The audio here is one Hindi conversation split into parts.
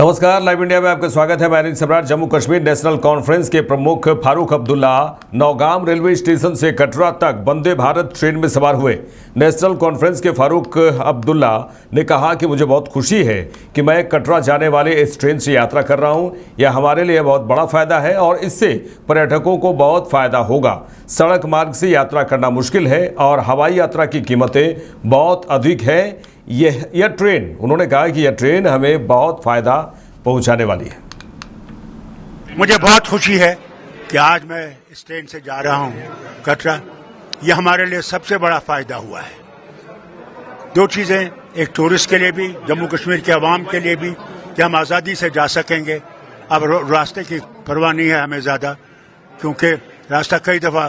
नमस्कार, लाइव इंडिया में आपका स्वागत है। मैं सम्राट। जम्मू कश्मीर नेशनल कॉन्फ्रेंस के प्रमुख फारूक अब्दुल्ला नौगाम रेलवे स्टेशन से कटरा तक वंदे भारत ट्रेन में सवार हुए। नेशनल कॉन्फ्रेंस के फारूक अब्दुल्ला ने कहा कि मुझे बहुत खुशी है कि मैं कटरा जाने वाले इस ट्रेन से यात्रा कर रहा हूं। यह हमारे लिए बहुत बड़ा फायदा है और इससे पर्यटकों को बहुत फायदा होगा। सड़क मार्ग से यात्रा करना मुश्किल है और हवाई यात्रा की कीमतें बहुत अधिक है। यह ट्रेन, उन्होंने कहा कि यह ट्रेन हमें बहुत फायदा पहुंचाने वाली है। मुझे बहुत खुशी है कि आज मैं इस ट्रेन से जा रहा हूं कटरा। यह हमारे लिए सबसे बड़ा फायदा हुआ है। दो चीजें, एक टूरिस्ट के लिए भी, जम्मू कश्मीर के अवाम के लिए भी, कि हम आज़ादी से जा सकेंगे। अब रास्ते की परवाह नहीं है हमें ज़्यादा, क्योंकि रास्ता कई दफ़ा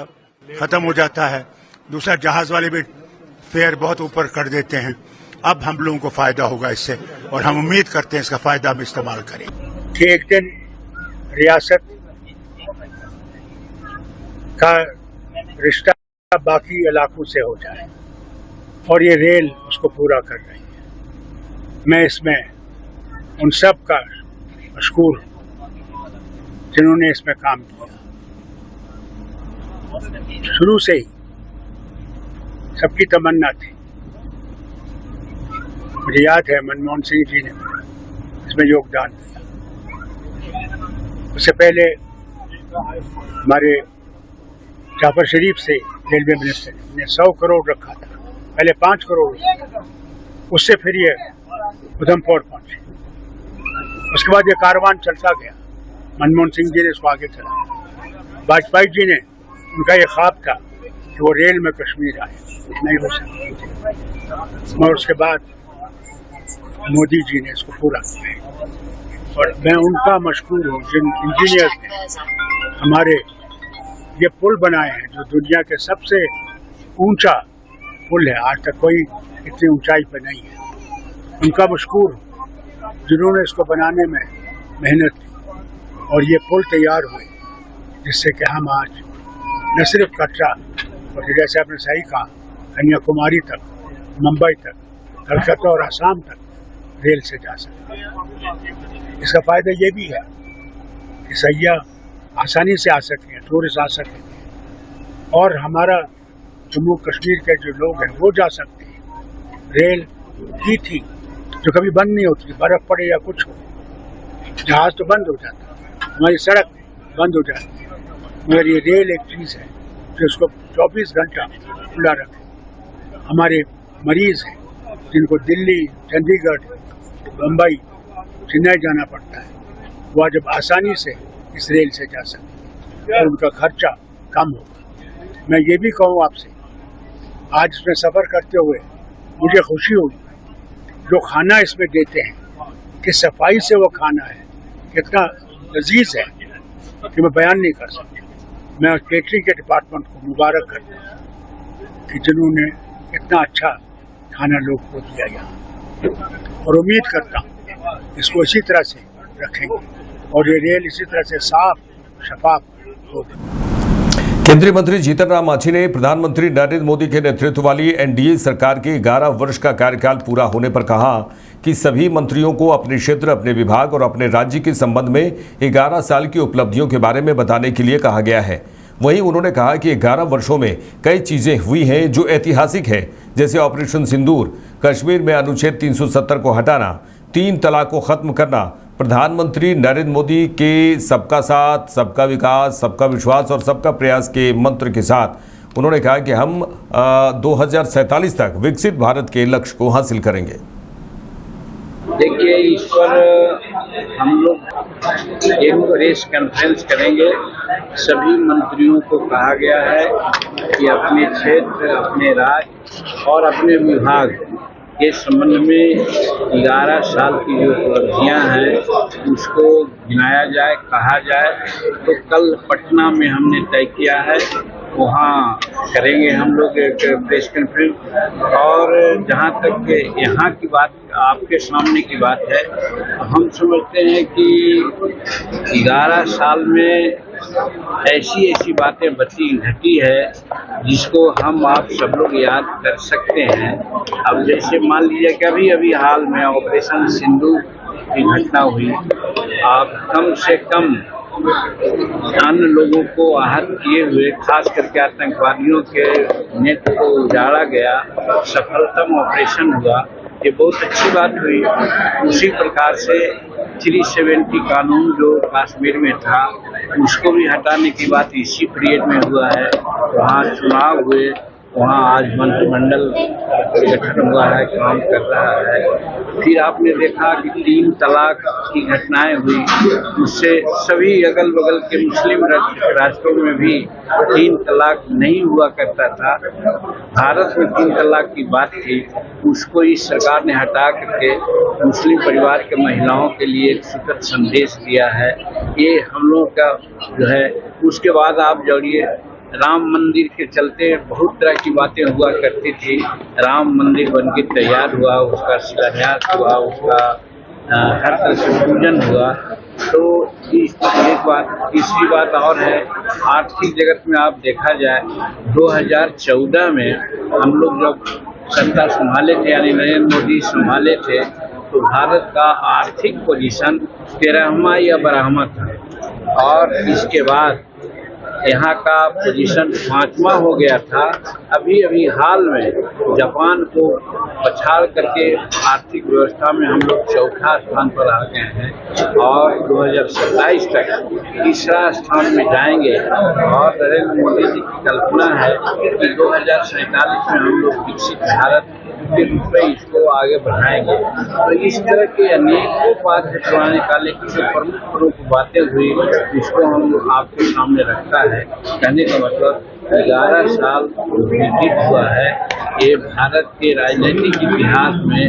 ख़त्म हो जाता है। दूसरा, जहाज़ वाले भी फेयर बहुत ऊपर कर देते हैं। अब हम लोगों को फायदा होगा इससे और हम उम्मीद करते हैं इसका फायदा हम इस्तेमाल करें कि एक दिन रियासत का रिश्ता बाकी इलाकों से हो जाए और ये रेल उसको पूरा कर रही है। मैं इसमें उन सब का मशकूर जिन्होंने इसमें काम किया। शुरू से ही सबकी तमन्ना थी। मुझे याद है मनमोहन सिंह जी ने इसमें योगदान दिया। उससे पहले हमारे जाफर शरीफ से रेलवे मिनिस्टर ने 100 करोड़ रखा था, पहले 5 करोड़, उससे फिर ये उधमपुर पहुंचे। उसके बाद ये कारवान चलता गया। मनमोहन सिंह जी ने इसको आगे चलाया। वाजपेयी जी ने, उनका ये ख्वाब था कि वो रेल में कश्मीर आए, नहीं हो सका। और उसके बाद मोदी जी ने इसको पूरा किया और मैं उनका मशकूर हूँ जिन इंजीनियर्स ने हमारे ये पुल बनाए हैं, जो दुनिया के सबसे ऊंचा पुल है। आज तक कोई इतनी ऊंचाई पर नहीं है। उनका मशकूर हूँ जिन्होंने इसको बनाने में मेहनत की और ये पुल तैयार हुए, जिससे कि हम आज न सिर्फ कटरा और जैसे आपने सही कहा कन्याकुमारी तक, मुंबई तक, कलकत्ता और आसाम तक रेल से जा सकते हैं। इसका फायदा ये भी है कि सयाह आसानी से आ सकें, टूरिस्ट आ सकें और हमारा जम्मू कश्मीर के जो लोग हैं वो जा सकते हैं। रेल की थी जो कभी बंद नहीं होती, बर्फ पड़े या कुछ हो, जहाज तो बंद हो जाता, हमारी सड़क बंद हो जाती है, मगर ये रेल एक चीज़ है जो उसको 24 घंटा खुला रखे। हमारे मरीज हैं जिनको दिल्ली, चंडीगढ़, मुंबई, चेन्नई जाना पड़ता है, वो जब आसानी से इस रेल से जा सकते हैं और उनका खर्चा कम होगा। मैं ये भी कहूँ आपसे, आज इसमें सफ़र करते हुए मुझे खुशी हुई। जो खाना इसमें देते हैं, किस सफाई से वो खाना है, कितना लजीज है कि मैं बयान नहीं कर सकता। मैं केटरिंग के डिपार्टमेंट को मुबारक करता हूँ कि जिन्होंने इतना अच्छा खाना लोग को दिया यहाँ, और उम्मीद करता हूँ इसको इसी तरह से रखेंगे और ये रेल इसी तरह से साफ शफाफ होगी। केंद्रीय मंत्री जीतन राम मांझी ने प्रधानमंत्री नरेंद्र मोदी के नेतृत्व वाली एनडीए सरकार के 11 वर्ष का कार्यकाल पूरा होने पर कहा कि सभी मंत्रियों को अपने क्षेत्र, अपने विभाग और अपने राज्य के संबंध में 11 साल की उपलब्धियों के बारे में बताने के लिए कहा गया है। वहीं उन्होंने कहा कि 11 वर्षों में कई चीज़ें हुई हैं जो ऐतिहासिक है, जैसे ऑपरेशन सिंदूर, कश्मीर में अनुच्छेद 370 को हटाना, 3 तलाक को ख़त्म करना, प्रधानमंत्री नरेंद्र मोदी के सबका साथ, सबका विकास, सबका विश्वास और सबका प्रयास के मंत्र के साथ उन्होंने कहा कि हम 2047 तक विकसित भारत के लक्ष्य को हासिल करेंगे। देखिए, इस पर हम लोग एक प्रेस कॉन्फ्रेंस करेंगे। सभी मंत्रियों को कहा गया है कि अपने क्षेत्र, अपने राज्य और अपने विभाग के संबंध में 11 साल की जो उपलब्धियां हैं उसको गिनाया जाए, कहा जाए। तो कल पटना में हमने तय किया है, वहाँ करेंगे हम लोग एक प्रेस कॉन्फ्रेंस। और जहाँ तक यहाँ की बात, आपके सामने की बात है, हम समझते हैं कि 11 साल में ऐसी ऐसी बातें बची घटी है जिसको हम आप सब लोग याद कर सकते हैं। अब जैसे मान लीजिए कि अभी हाल में ऑपरेशन सिंदूर की घटना हुई, आप कम से कम अन्य लोगों को आहत किए हुए, खास करके आतंकवादियों के नेत्र को उजाड़ा गया, सफलतम ऑपरेशन हुआ, ये बहुत अच्छी बात हुई। उसी प्रकार से 370 कानून जो कश्मीर में था उसको भी हटाने की बात इसी पीरियड में हुआ है। वहाँ चुनाव हुए, वहाँ आज मंत्रिमंडल गठन हुआ है, काम कर रहा है। फिर आपने देखा कि 3 तलाक की घटनाएं हुई, उससे सभी अगल बगल के मुस्लिम राष्ट्रों में भी 3 तलाक नहीं हुआ करता था। भारत में 3 तलाक की बात थी, उसको इस सरकार ने हटा करके मुस्लिम परिवार के महिलाओं के लिए एक सुखद संदेश दिया है। ये हम लोग का जो है। उसके बाद आप जोड़िए, राम मंदिर के चलते बहुत तरह की बातें हुआ करती थी। राम मंदिर बनके तैयार हुआ, उसका शिलान्यास हुआ, उसका हर तरह से पूजन हुआ। तो एक बात, तीसरी बात और है, आर्थिक जगत में आप देखा जाए 2014 में हम लोग जब सत्ता संभाले थे, यानी नरेंद्र मोदी संभाले थे, तो भारत का आर्थिक पोजीशन 13वां या 12वां था, और इसके बाद यहाँ का पोजीशन 5वां हो गया था। अभी अभी हाल में जापान को पछाड़ करके आर्थिक व्यवस्था में हम लोग 4था स्थान पर आ गए हैं, और 2027 तक तीसरा स्थान में जाएंगे। और नरेंद्र मोदी जी की कल्पना है कि 2047 में हम लोग विकसित भारत के रूप में इसको आगे बढ़ाएंगे। तो इस तरह के अनेकों बात पुराने काले की जो प्रमुख बातें हुई, इसको हम आपके सामने रखता है। कहने का मतलब 11 साल व्यतीत हुआ है। ये भारत के राजनीतिक इतिहास में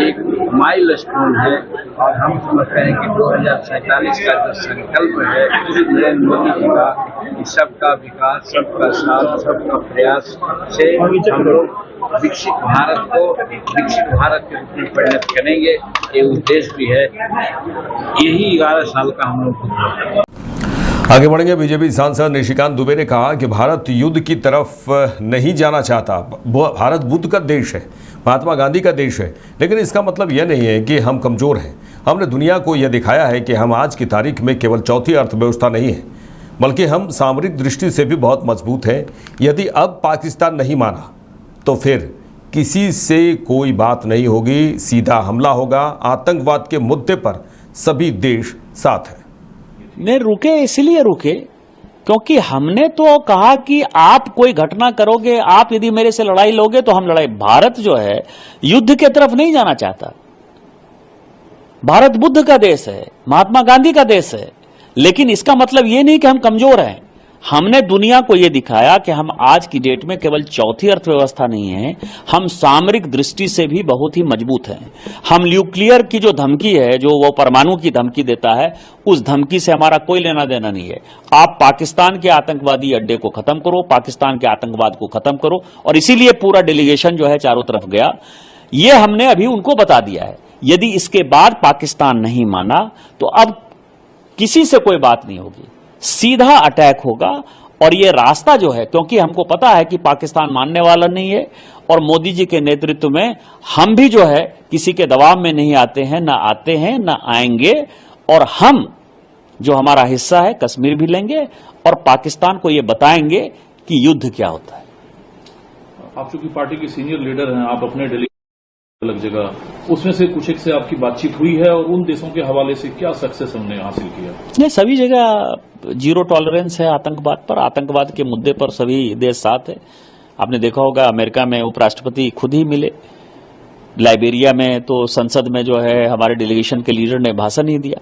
एक माइलस्टोन है, और हम समझते हैं कि 2047 का जो संकल्प है नरेंद्र मोदी जी का, सबका विकास, सबका साथ, सबका प्रयास से हम लोग विकसित भारत को विकसित भारत के रूप में परिणत करेंगे। ये उद्देश्य भी है। यही 11 साल का हम लोग। आगे बढ़ेंगे। बीजेपी सांसद निशिकांत दुबे ने कहा कि भारत युद्ध की तरफ नहीं जाना चाहता। भारत बुद्ध का देश है, महात्मा गांधी का देश है, लेकिन इसका मतलब यह नहीं है कि हम कमज़ोर हैं। हमने दुनिया को यह दिखाया है कि हम आज की तारीख में केवल चौथी अर्थव्यवस्था नहीं है, बल्कि हम सामरिक दृष्टि से भी बहुत मजबूत हैं। यदि अब पाकिस्तान नहीं माना तो फिर किसी से कोई बात नहीं होगी, सीधा हमला होगा। आतंकवाद के मुद्दे पर सभी देश साथ हैं। नहीं रुके, इसलिए रुके क्योंकि हमने तो कहा कि आप कोई घटना करोगे, आप यदि मेरे से लड़ाई लोगे तो हम लड़ाई। भारत जो है युद्ध के तरफ नहीं जाना चाहता। भारत बुद्ध का देश है, महात्मा गांधी का देश है, लेकिन इसका मतलब यह नहीं कि हम कमजोर हैं। हमने दुनिया को यह दिखाया कि हम आज की डेट में केवल चौथी अर्थव्यवस्था नहीं है, हम सामरिक दृष्टि से भी बहुत ही मजबूत हैं। हम न्यूक्लियर की जो धमकी है, जो वो परमाणु की धमकी देता है, उस धमकी से हमारा कोई लेना देना नहीं है। आप पाकिस्तान के आतंकवादी अड्डे को खत्म करो, पाकिस्तान के आतंकवाद को खत्म करो, और इसीलिए पूरा डेलीगेशन जो है चारों तरफ गया। ये हमने अभी उनको बता दिया है। यदि इसके बाद पाकिस्तान नहीं माना तो अब किसी से कोई बात नहीं होगी, सीधा अटैक होगा। और ये रास्ता जो है, क्योंकि हमको पता है कि पाकिस्तान मानने वाला नहीं है, और मोदी जी के नेतृत्व में हम भी जो है किसी के दबाव में नहीं आते हैं, ना आते हैं, ना आएंगे। और हम जो हमारा हिस्सा है कश्मीर भी लेंगे और पाकिस्तान को ये बताएंगे कि युद्ध क्या होता है। आप चूंकि पार्टी के सीनियर लीडर हैं, आप अपने डेलीगेशन अलग जगह, उसमें से कुछ एक से आपकी बातचीत हुई है, और उन देशों के हवाले से क्या सक्सेस हमने हासिल किया? नहीं, सभी जगह जीरो टॉलरेंस है आतंकवाद पर। आतंकवाद के मुद्दे पर सभी देश साथ है। आपने देखा होगा अमेरिका में उपराष्ट्रपति खुद ही मिले, लाइबेरिया में तो संसद में जो है हमारे डेलीगेशन के लीडर ने भाषण ही दिया।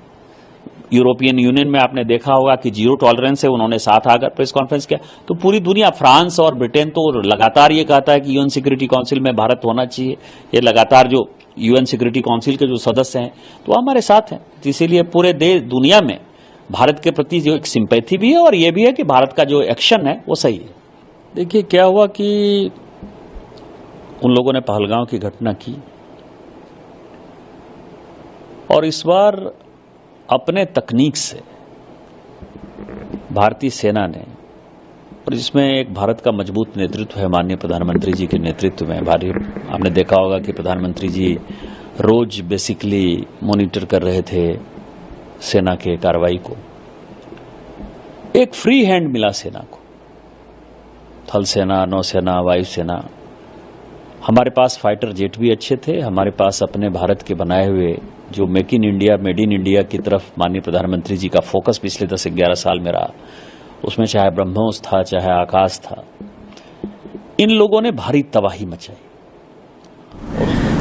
यूरोपियन यूनियन में आपने देखा होगा कि जीरो टॉलरेंस है, उन्होंने साथ आकर प्रेस कॉन्फ्रेंस किया। तो पूरी दुनिया, फ्रांस और ब्रिटेन तो लगातार ये कहता है कि यूएन सिक्योरिटी काउंसिल में भारत होना चाहिए। ये लगातार जो यूएन सिक्योरिटी काउंसिल के जो सदस्य हैं तो हमारे साथ हैं। इसीलिए पूरे देश दुनिया में भारत के प्रति जो एक सिंपैथी भी है, और ये भी है कि भारत का जो एक्शन है वो सही है। देखिए क्या हुआ कि उन लोगों ने पहलगांव की घटना की, और इस बार अपने तकनीक से भारतीय सेना ने, और जिसमें एक भारत का मजबूत नेतृत्व है माननीय प्रधानमंत्री जी के नेतृत्व में। आपने देखा होगा कि प्रधानमंत्री जी रोज बेसिकली मॉनिटर कर रहे थे सेना के कार्रवाई को। एक फ्री हैंड मिला सेना को, थल सेना, नौसेना, वायुसेना। हमारे पास फाइटर जेट भी अच्छे थे। हमारे पास अपने भारत के बनाए हुए जो make in India, made in India की तरफ माननीय प्रधानमंत्री जी का फोकस पिछले 10-11 साल में रहा, उसमें चाहे ब्रह्मोस था, चाहे आकाश था, इन लोगों ने भारी तबाही मचाई।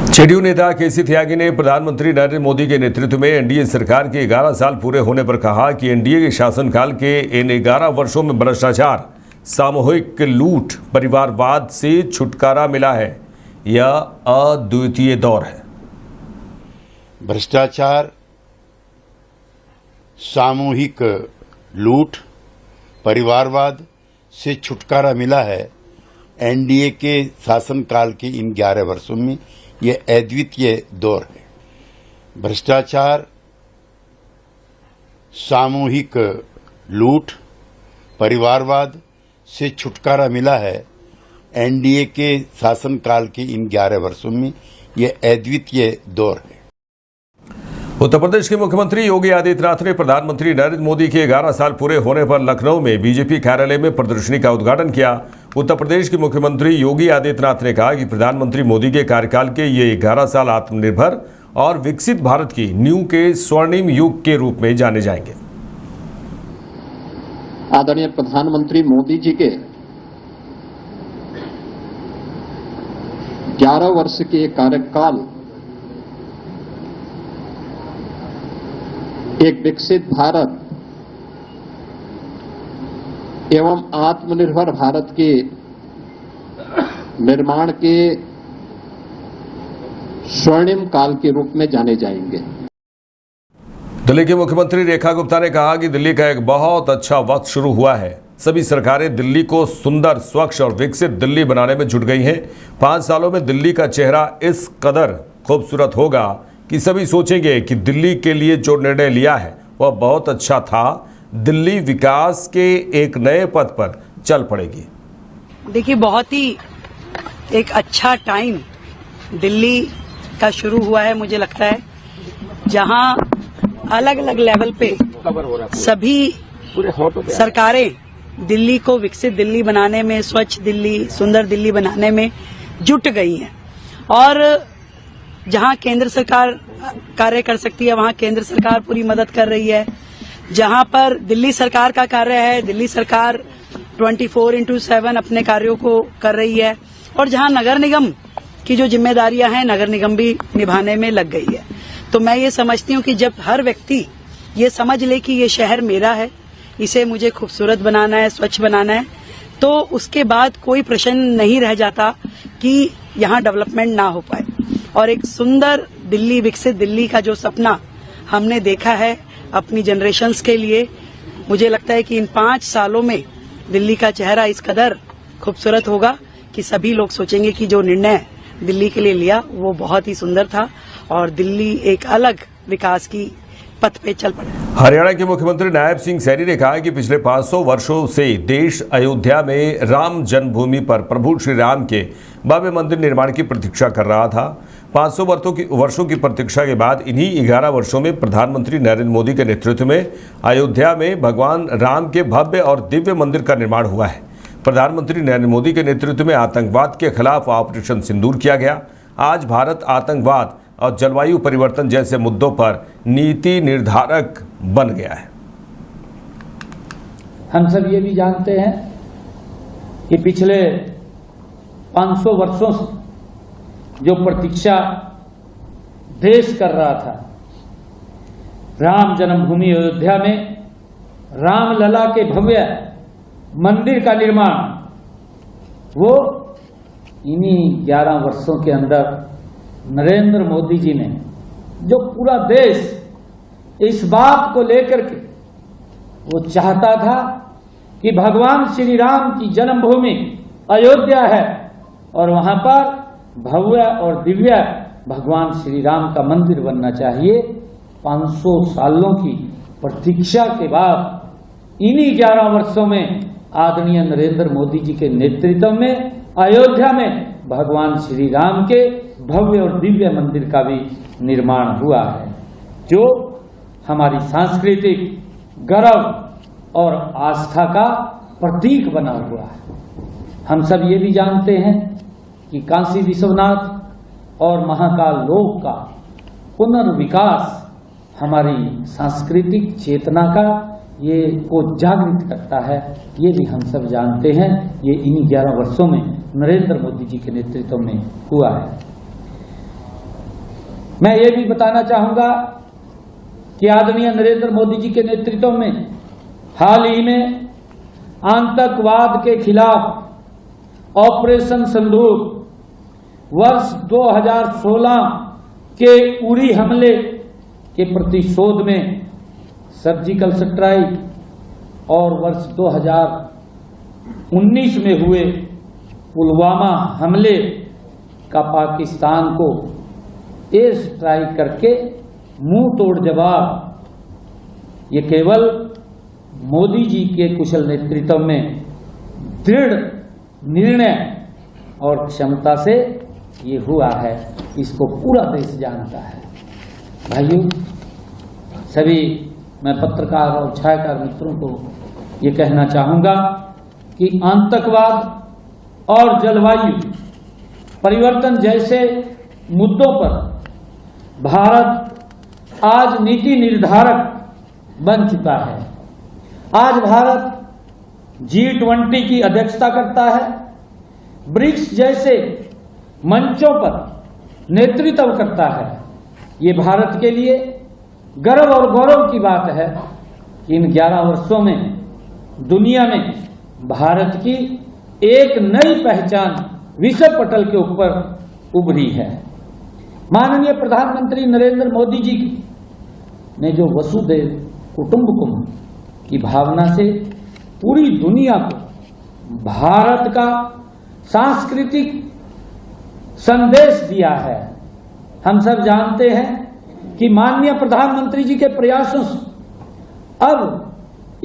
जेडीयू नेता केसी त्यागी ने प्रधानमंत्री नरेंद्र मोदी के नेतृत्व में एनडीए सरकार के 11 साल पूरे होने पर कहा कि एनडीए के शासनकाल के इन 11 वर्षों में भ्रष्टाचार, सामूहिक लूट, परिवारवाद से छुटकारा मिला है। यह अद्वितीय दौर है। भ्रष्टाचार, सामूहिक लूट, परिवारवाद से छुटकारा मिला है। एनडीए के शासनकाल के इन 11 वर्षों में यह अद्वितीय दौर है। भ्रष्टाचार, सामूहिक लूट, परिवारवाद से छुटकारा मिला है। एनडीए के शासनकाल के इन 11 वर्षों में यह अद्वितीय दौर है। उत्तर प्रदेश के मुख्यमंत्री योगी आदित्यनाथ ने प्रधानमंत्री नरेंद्र मोदी के 11 साल पूरे होने पर लखनऊ में बीजेपी कार्यालय में प्रदर्शनी का उद्घाटन किया। उत्तर प्रदेश के मुख्यमंत्री योगी आदित्यनाथ ने कहा कि प्रधानमंत्री मोदी के कार्यकाल के ये 11 साल आत्मनिर्भर और विकसित भारत की नींव के स्वर्णिम युग के रूप में जाने जाएंगे। आदरणीय प्रधानमंत्री मोदी जी के 11 वर्ष के कार्यकाल एक विकसित भारत एवं आत्मनिर्भर भारत के निर्माण के स्वर्णिम काल के रूप में जाने जाएंगे। दिल्ली की मुख्यमंत्री रेखा गुप्ता ने कहा कि दिल्ली का एक बहुत अच्छा वक्त शुरू हुआ है। सभी सरकारें दिल्ली को सुंदर, स्वच्छ और विकसित दिल्ली बनाने में जुट गई हैं। 5 सालों में दिल्ली का चेहरा इस कदर खूबसूरत होगा कि सभी सोचेंगे कि दिल्ली के लिए जो निर्णय लिया है वह बहुत अच्छा था। दिल्ली विकास के एक नए पथ पर चल पड़ेगी। देखिए, बहुत ही एक अच्छा टाइम दिल्ली का शुरू हुआ है। मुझे लगता है जहां अलग अलग लेवल पे सभी सरकारें दिल्ली को विकसित दिल्ली बनाने में, स्वच्छ दिल्ली, सुंदर दिल्ली बनाने में जुट गई हैं। और जहां केंद्र सरकार कार्य कर सकती है वहां केंद्र सरकार पूरी मदद कर रही है। जहां पर दिल्ली सरकार का कार्य है, दिल्ली सरकार 24/7 अपने कार्यों को कर रही है। और जहां नगर निगम की जो जिम्मेदारियां हैं, नगर निगम भी निभाने में लग गई है। तो मैं ये समझती हूं कि जब हर व्यक्ति ये समझ ले कि ये शहर मेरा है, इसे मुझे खूबसूरत बनाना है, स्वच्छ बनाना है, तो उसके बाद कोई प्रश्न नहीं रह जाता कि यहाँ डेवलपमेंट ना हो पाए। और एक सुंदर दिल्ली, विकसित दिल्ली का जो सपना हमने देखा है अपनी जनरेशन्स के लिए, मुझे लगता है कि इन 5 सालों में दिल्ली का चेहरा इस कदर खूबसूरत होगा कि सभी लोग सोचेंगे कि जो निर्णय दिल्ली के लिए लिया वो बहुत ही सुंदर था और दिल्ली एक अलग विकास की पथ पे चल पड़े। हरियाणा के मुख्यमंत्री नायब सिंह सैनी ने कहा कि पिछले 500 वर्षों से देश अयोध्या में राम जन्मभूमि पर प्रभु श्री राम के भव्य मंदिर निर्माण की प्रतीक्षा कर रहा था। 500 वर्षों की प्रतीक्षा के बाद इन्हीं 11 वर्षों में प्रधानमंत्री नरेंद्र मोदी के नेतृत्व में अयोध्या में भगवान राम के भव्य और दिव्य मंदिर का निर्माण हुआ है। प्रधानमंत्री नरेंद्र मोदी के नेतृत्व में आतंकवाद के खिलाफ ऑपरेशन सिंदूर किया गया। आज भारत आतंकवाद और जलवायु परिवर्तन जैसे मुद्दों पर नीति निर्धारक बन गया है। हम सब ये भी जानते हैं कि पिछले 500 वर्षों से जो प्रतीक्षा देश कर रहा था, राम जन्मभूमि अयोध्या में रामलला के भव्य मंदिर का निर्माण, वो इन्हीं 11 वर्षों के अंदर नरेंद्र मोदी जी ने, जो पूरा देश इस बात को लेकर के वो चाहता था कि भगवान श्री राम की जन्मभूमि अयोध्या है और वहां पर भव्य और दिव्य भगवान श्री राम का मंदिर बनना चाहिए। 500 सालों की प्रतीक्षा के बाद इन्हीं 11 वर्षों में आदरणीय नरेंद्र मोदी जी के नेतृत्व में अयोध्या में भगवान श्री राम के भव्य और दिव्य मंदिर का भी निर्माण हुआ है, जो हमारी सांस्कृतिक गौरव और आस्था का प्रतीक बना हुआ है। हम सब ये भी जानते हैं कि काशी विश्वनाथ और महाकाल लोक का पुनर्विकास हमारी सांस्कृतिक चेतना का ये को जागृत करता है। ये भी हम सब जानते हैं। ये इन्हीं 11 वर्षों में नरेंद्र मोदी जी के नेतृत्व में हुआ है। मैं ये भी बताना चाहूंगा कि आदरणीय नरेंद्र मोदी जी के नेतृत्व में हाल ही में आतंकवाद के खिलाफ ऑपरेशन सिंदूर, वर्ष 2016 के उरी हमले के प्रतिशोध में सर्जिकल स्ट्राइक और वर्ष 2019 में हुए पुलवामा हमले का पाकिस्तान को एयर स्ट्राइक करके मुंह तोड़ जवाब ये केवल मोदी जी के कुशल नेतृत्व में दृढ़ निर्णय और क्षमता से ये हुआ है। इसको पूरा देश जानता है। भाइयों, सभी मैं पत्रकार और छायाकार मित्रों को ये कहना चाहूंगा कि आतंकवाद और जलवायु परिवर्तन जैसे मुद्दों पर भारत आज नीति निर्धारक बन चुका है। आज भारत G20 की अध्यक्षता करता है, ब्रिक्स जैसे मंचों पर नेतृत्व करता है। ये भारत के लिए गर्व और गौरव की बात है कि इन 11 वर्षों में दुनिया में भारत की एक नई पहचान विश्व पटल के ऊपर उभरी है। माननीय प्रधानमंत्री नरेंद्र मोदी जी ने जो वसुधैव कुटुंबकम की भावना से पूरी दुनिया को भारत का सांस्कृतिक संदेश दिया है। हम सब जानते हैं कि माननीय प्रधानमंत्री जी के प्रयासों से अब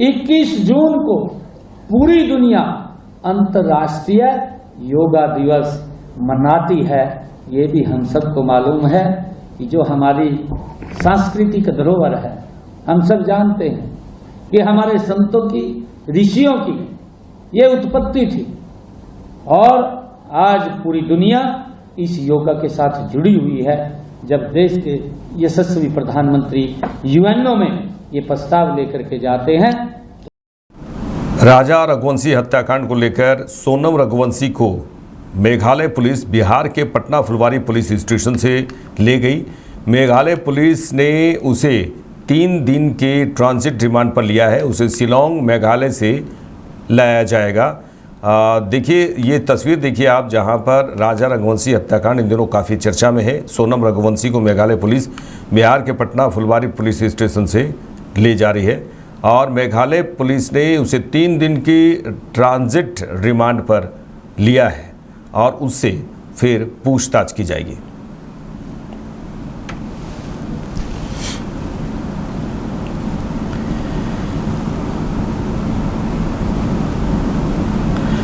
21 जून को पूरी दुनिया अंतर्राष्ट्रीय योगा दिवस मनाती है। ये भी हम सबको मालूम है कि जो हमारी सांस्कृतिक धरोहर है, हम सब जानते हैं कि हमारे संतों की, ऋषियों की ये उत्पत्ति थी और आज पूरी दुनिया इस योगा के साथ जुड़ी हुई है। जब देश के यशस्वी प्रधानमंत्री यूएनओ में ये प्रस्ताव लेकर के जाते हैं। राजा रघुवंशी हत्याकांड को लेकर सोनम रघुवंशी को मेघालय पुलिस बिहार के पटना फुलवारी पुलिस स्टेशन से ले गई। मेघालय पुलिस ने उसे 3 दिन के ट्रांजिट रिमांड पर लिया है। उसे शिलोंग मेघालय से लाया जाएगा। देखिए ये तस्वीर देखिए आप, जहां पर राजा रघुवंशी हत्याकांड इन दिनों काफ़ी चर्चा में है। सोनम रघुवंशी को मेघालय पुलिस बिहार के पटना फुलवारी पुलिस स्टेशन से ले जा रही है और मेघालय पुलिस ने उसे 3 दिन की ट्रांजिट रिमांड पर लिया है और उससे फिर पूछताछ की जाएगी।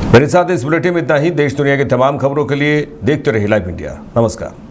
मेरे साथ इस बुलेटिन में इतना ही। देश दुनिया की तमाम खबरों के लिए देखते रहिए लाइव इंडिया। नमस्कार।